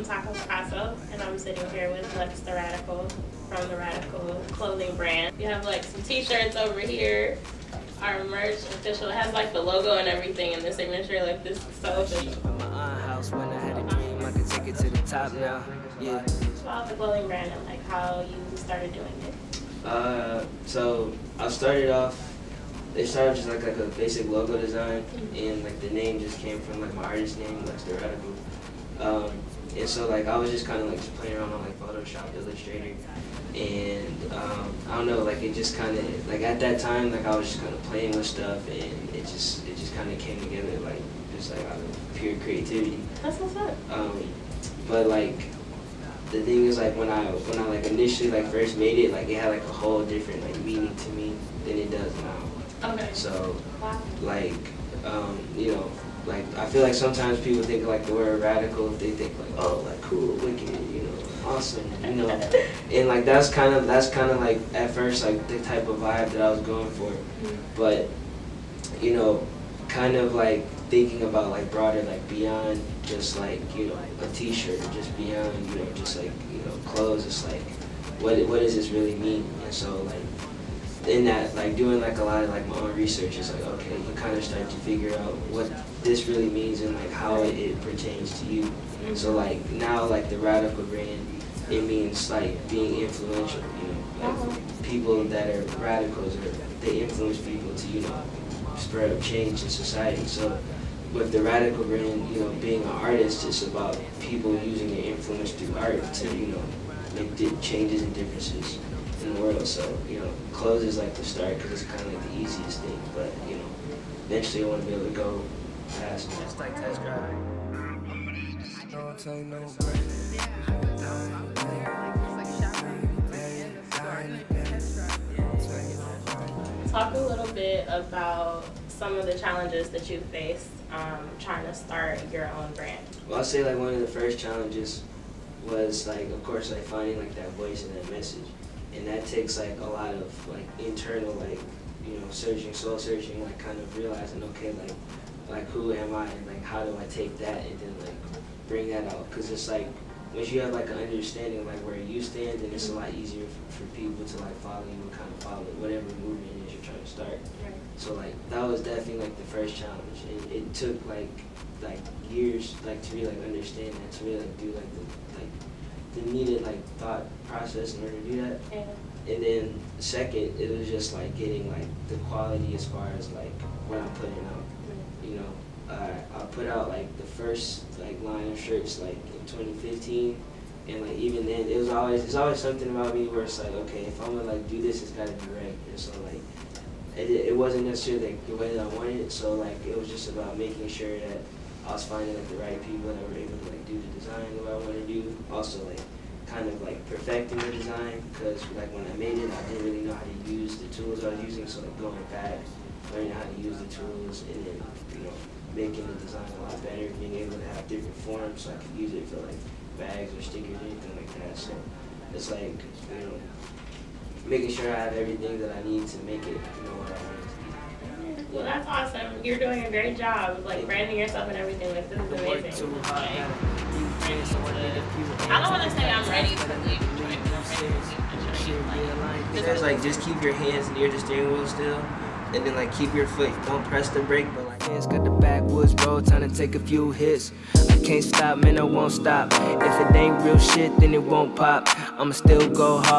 I'm Taco Picasso, and I'm sitting here with Lex the Radical from the Radical clothing brand. We have like some t-shirts over here. Our merch official, it has like the logo and everything in the signature. Like, this is so official. House when I had a dream, I could take it to the top now. Yeah. About the clothing brand and like how you started doing it. So I started off. They started just like a basic logo design, and like the name just came from like my artist name, Lex the Radical. And so like I was just kind of like just playing around on like Photoshop, Illustrator, and I don't know, like it just kind of like at that time like I was just kind of playing with stuff, and it just kind of came together like just like out of pure creativity. That's what's up. But like the thing is like when I like initially like first made it, like it had like a whole different like meaning to me than it does now. Okay. So Wow. like you know, like I feel like sometimes people think like the word radical, they think like, oh, like cool, wicked, you know, awesome, you know, and like that's kind of like at first like the type of vibe that I was going for, but you know, kind of like thinking about like broader, like beyond just like, you know, a t-shirt, or just beyond, you know, just like, you know, clothes. It's like what does this really mean? And so like in that, like doing like a lot of like my own research, it's like, okay, you kind of start to figure out what this really means and like how it pertains to you. So like now like the Radical brand, it means like being influential, you know, like people that are radicals, or they influence people to, you know, spread of change in society. So with the Radical brand, you know, being an artist, it's about people using their influence through art to, you know, make changes and differences in the world. So, you know, clothes is like the start because it's kind of like the easiest thing, but, you know, eventually I want to be able to go past that. It's like test drive. Don't take no Talk a little bit about some of the challenges that you faced trying to start your own brand. Well, I'll say like one of the first challenges was like, of course, like finding like that voice and that message. And that takes like a lot of like internal, like, you know, searching, soul searching, like kind of realizing, okay, like who am I, and like how do I take that and then like bring that out? Because it's like once you have like an understanding of like where you stand, then it's a lot easier for people to like follow you and kind of follow whatever movement it is you're trying to start. Right. So like that was definitely like the first challenge. It took like years like to really like understand that, to really like do like the needed like thought process in order to do that. Yeah. And then second, it was just like getting like the quality as far as like what I'm putting out. You know, I put out like the first like line of shirts like in 2015, and like even then it's always something about me where it's like, okay, if I'm gonna like do this, it's gotta be right. And so like it wasn't necessarily like the way that I wanted it. So like it was just about making sure that I was finding like the right people that were able to like do the design the way I want to do. Also like kind of like perfecting the design, because like when I made it, I didn't really know how to use the tools I was using. So like going back, learning how to use the tools, and then, you know, making the design a lot better, being able to have different forms so I could use it for like bags or stickers or anything like that. So it's like, you know, making sure I have everything that I need to make it, you know, what I want it to be. Well, that's awesome. You're doing a great job of like branding yourself and everything. Like, this is amazing. Like, I don't want to say I'm ready to leave Detroit, but I'm ready to leave Detroit. It says like just keep your hands near the steering wheel still, and then like keep your foot, don't press the brake, but like hands got the backwoods road, time to take a few hits. I can't stop, man, I won't stop. If it ain't real shit, then it won't pop. I'ma still go hard.